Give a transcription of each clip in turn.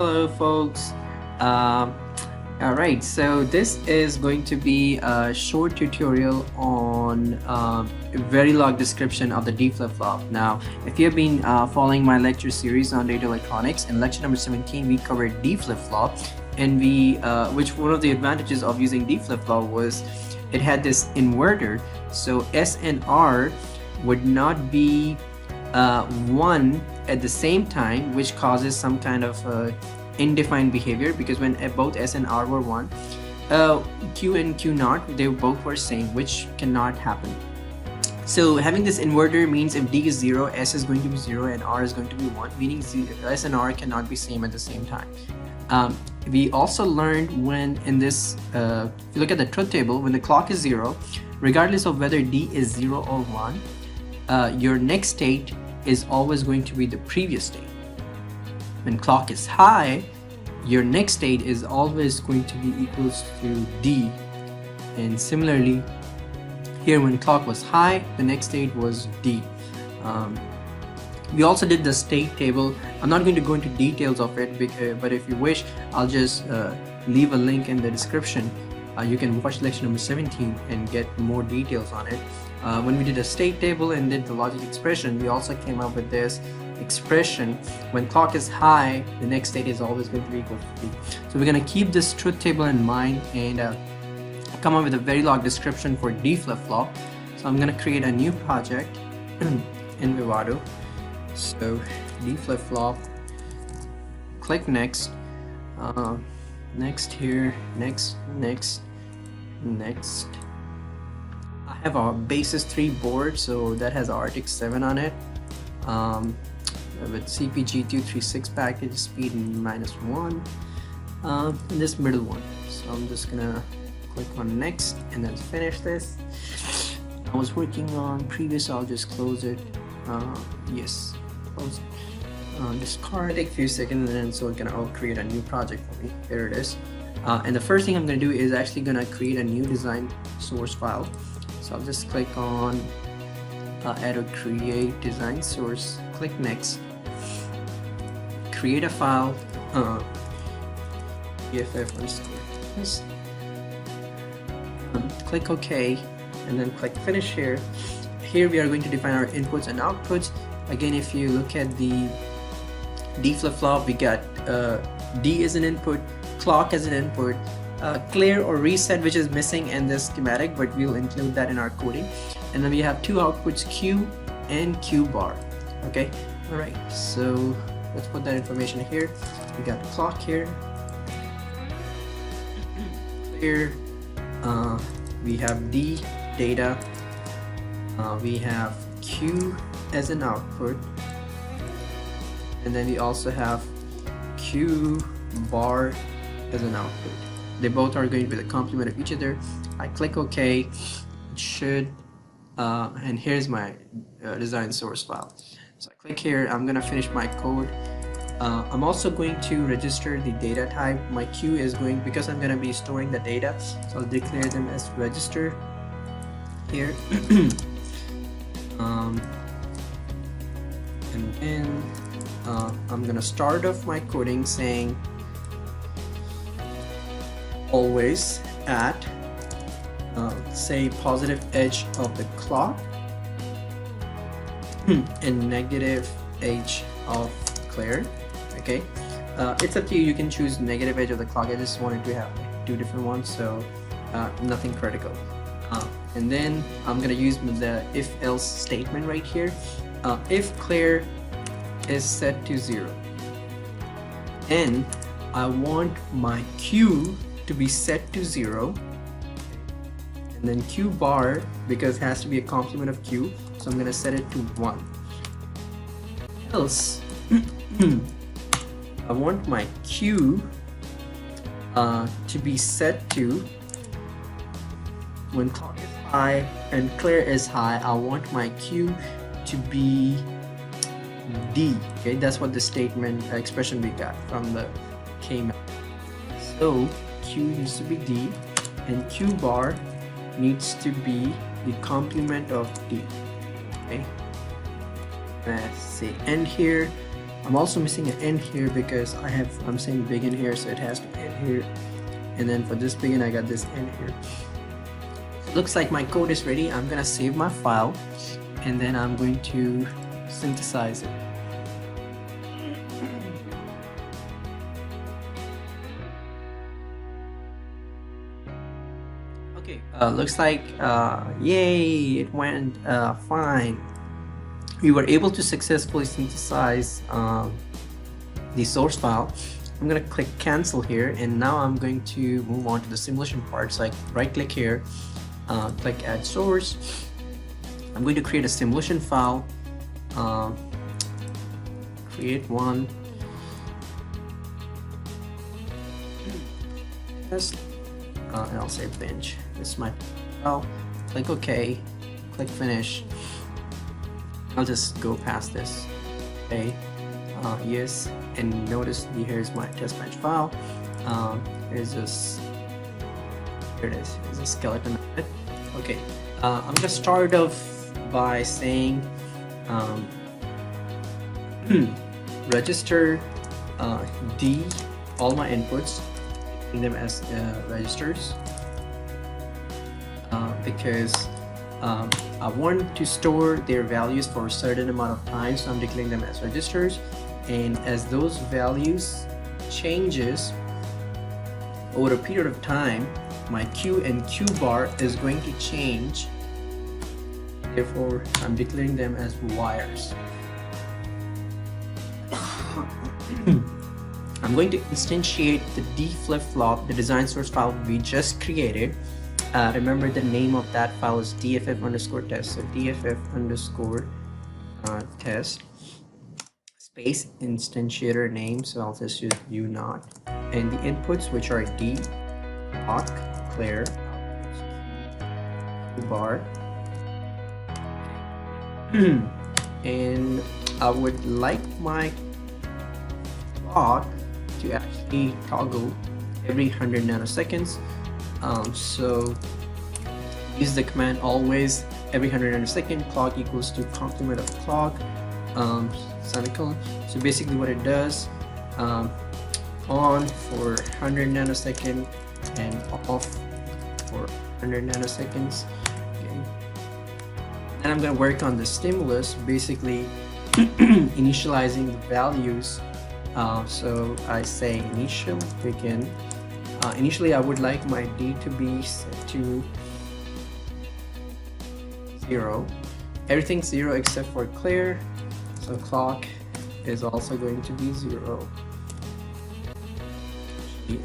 Hello folks. Alright, so this is going to be a short tutorial on Verilog description of the D flip-flop. Now, if you have been following my lecture series on data electronics, in lecture number 17 we covered D flip-flop, and which one of the advantages of using D flip-flop was it had this inverter, so S and R would not be 1 at the same time, which causes some kind of indefined behavior, because when both S and R were 1, Q and Q naught, they both were same, which cannot happen. So having this inverter means if D is 0, S is going to be 0 and R is going to be 1, meaning S and R cannot be same at the same time. We also learned when in this, if you look at the truth table, when the clock is 0, regardless of whether D is 0 or 1, your next state is always going to be the previous state. When clock is high, your next state is always going to be equals to D. And similarly, here when clock was high, the next state was D. We also did the state table. I'm not going to go into details of it, but if you wish, I'll just leave a link in the description. You can watch lecture number 17 and get more details on it. When we did a state table and did the logic expression, we also came up with this expression: when clock is high, the next state is always going to be equal to D. So we're going to keep this truth table in mind and come up with a Verilog description for D flip-flop. So I'm going to create a new project in Vivado. So D flip-flop, click next, next here, next. I have a basis 3 board, so that has RTX 7 on it, with CPG236 package, speed -1, and this middle one. So I'm just gonna click on next and then finish this. I was working on previous, I'll just close it. Yes, close. Discard, take a few seconds, and then so it can all create a new project for me. There it is. And the first thing I'm going to do is actually going to create a new design source file. So I'll just click on add or create design source, click next, create a file, EFF_this, click OK, and then click finish here. Here we are going to define our inputs and outputs. Again, if you look at the D flip-flop, we got D as an input, clock as an input, clear or reset, which is missing in this schematic, but we'll include that in our coding. And then we have two outputs, Q and Q bar. Okay, all right, so let's put that information here. We got the clock here, clear, we have D data, we have Q as an output, and then we also have Q bar as an output. They both are going to be the complement of each other. I click OK. It should, and here's my design source file. So I click here. I'm gonna finish my code. I'm also going to register the data type. My Q is going, because I'm gonna be storing the data, so I'll declare them as register here. And then I'm gonna start off my coding saying always at say positive edge of the clock and negative edge of clear. Okay, it's up to you. You can choose negative edge of the clock. I just wanted to have two different ones, so nothing critical. And then I'm gonna use the if-else statement right here. If clear is set to 0, and I want my Q to be set to 0, and then Q bar, because it has to be a complement of Q, so I'm gonna set it to 1. Else I want my Q to be set to, when clock is high and clear is high, I want my Q to be D. Okay, that's what the statement expression we got from the K. So Q needs to be D, and Q bar needs to be the complement of D. Okay, let's say end here. I'm also missing an end here because I'm saying begin here, so it has to end here. And then for this begin, I got this end here. Looks like my code is ready. I'm gonna save my file and then I'm going to synthesize it. Okay, looks like yay, it went fine. We were able to successfully synthesize the source file. I'm gonna click cancel here, and now I'm going to move on to the simulation part. So I right click here, click add source. I'm going to create a simulation file, create one, test, and I'll say bench. This is my file. Click OK, click finish. I'll just go past this. Okay, yes, and notice here's my test bench file. Here's this. Here it is. Here's a skeleton of it. Okay, I'm gonna start off by saying register D all my inputs, in them as registers, because I want to store their values for a certain amount of time, so I'm declaring them as registers. And as those values changes over a period of time, my Q and Q bar is going to change. Therefore, I'm declaring them as wires. I'm going to instantiate the D flip-flop, the design source file we just created. Remember, the name of that file is dff_test. So dff_test space instantiator name. So I'll just use u0, and the inputs, which are D, clock, clear, Q bar, and I would like my clock to actually toggle every 100 nanoseconds. So use the command always every 100 nanosecond clock equals to complement of clock, semicolon. So basically what it does, on for 100 nanosecond and off for 100 nanoseconds. Okay. And I'm going to work on the stimulus, basically initializing the values. So I say initial begin. Initially, I would like my D to be set to 0. Everything's 0 except for clear. So clock is also going to be 0.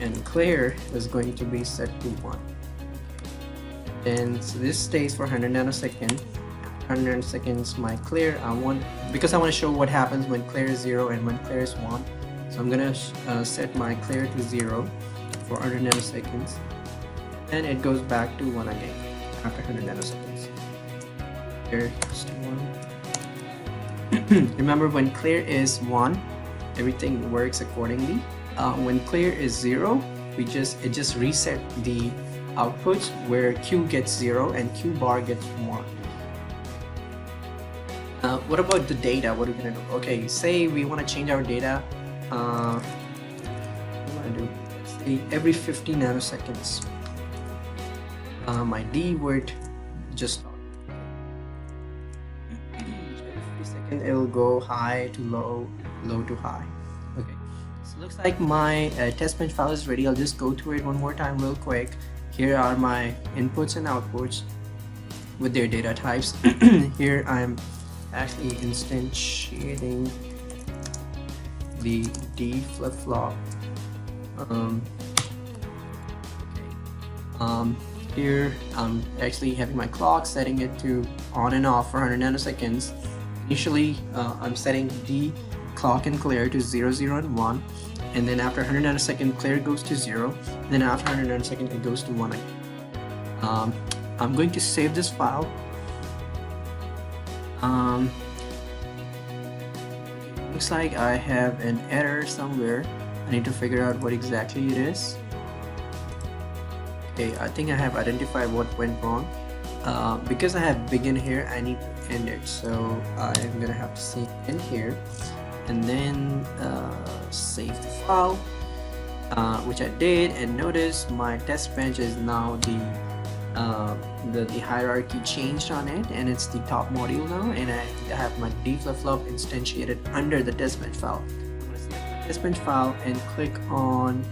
And clear is going to be set to 1. And so this stays for 100 nanosecond. 100 nanoseconds my clear. Because I want to show what happens when clear is 0 and when clear is 1. So I'm gonna set my clear to 0 for 100 nanoseconds, and it goes back to 1 again after 100 nanoseconds. Clear is 1. Remember, when clear is 1, everything works accordingly. When clear is 0, it just reset the outputs where Q gets 0 and Q bar gets 1. What about the data? What are we gonna do? Okay, say we want to change our data. What do I do? Say every 50 nanoseconds. My D would just every 50 seconds it'll go high to low, low to high. Okay, so looks like my test bench file is ready. I'll just go through it one more time real quick. Here are my inputs and outputs with their data types. Here I'm actually instantiating the D flip-flop. Here I'm actually having my clock, setting it to on and off for 100 nanoseconds. Initially I'm setting D clock and clear to 0, 0 and 1, and then after 100 nanosecond clear goes to 0, then after 100 nanosecond it goes to 1 again. I'm going to save this file. Looks like I have an error somewhere. I need to figure out what exactly it is. Okay, I think I have identified what went wrong. Because I have begin here, I need to end it. So I'm gonna have to say end here. and then save the file, which I did, and notice my test bench is now the hierarchy changed on it, and it's the top module now, and I have my D flip-flop instantiated under the test bench file. I'm going to select my test bench file and click on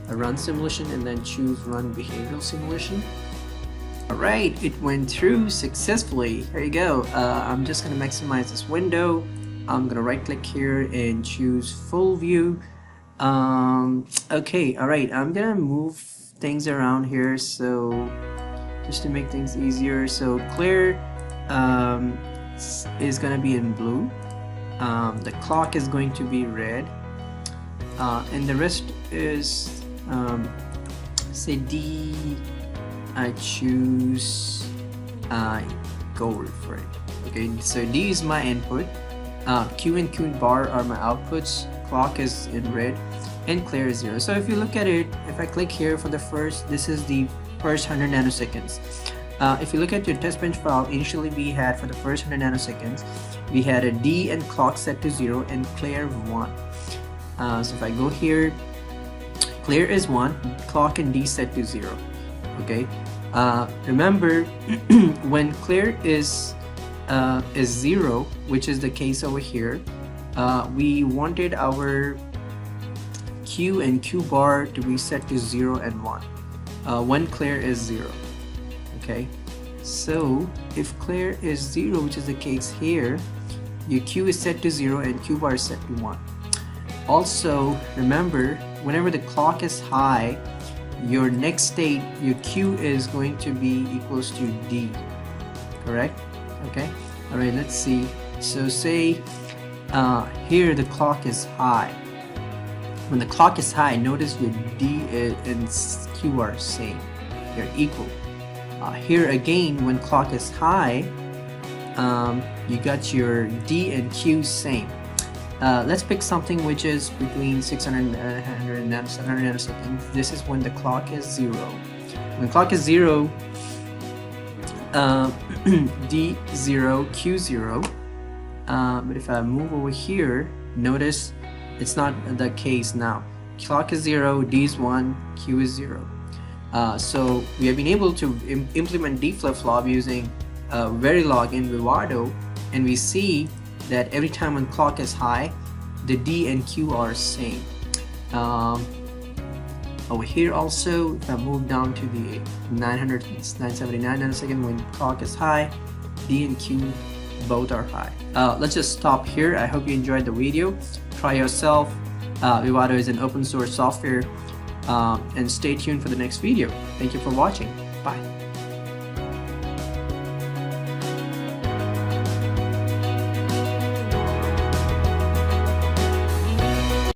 run simulation, and then choose run behavioral simulation. Alright, it went through successfully. Here you go. I'm just going to maximize this window. I'm going to right click here and choose full view. Okay, alright, I'm going to move things around here, so just to make things easier. So clear is going to be in blue. The clock is going to be red. And the rest is say D. I choose gold for it. Okay, so D is my input, Q and Q bar are my outputs, clock is in red, and clear is 0. So if you look at it, if I click here for the first, this is the first 100 nanoseconds. If you look at your test bench file, initially we had for the first 100 nanoseconds, we had a D and clock set to 0 and clear 1. So if I go here, clear is 1, clock and D set to 0. Okay, remember when clear is 0, which is the case over here, we wanted our Q and Q bar to be set to 0 and 1 when clear is 0. Okay, so if clear is 0, which is the case here, your Q is set to 0 and Q bar is set to 1. Also remember, whenever the clock is high, your next state, your Q is going to be equals to D, correct? Okay, all right, let's see. So say here the clock is high. When the clock is high, notice your D and Q are same, they're equal. Here again, when clock is high, you got your D and Q same. Let's pick something which is between 600 and 700 nanoseconds. This is when the clock is 0. When the clock is 0, D0, Q0. But if I move over here, notice it's not the case now. Clock is 0, D is 1, Q is 0. So we have been able to implement D flip-flop using Verilog in Vivado, and we see that every time when clock is high, the D and Q are same. Over here also, if I move down to the 979 nanosecond, when clock is high, D and Q both are high. Let's just stop here. I hope you enjoyed the video. Try yourself. Vivado is an open source software, and stay tuned for the next video. Thank you for watching. Bye.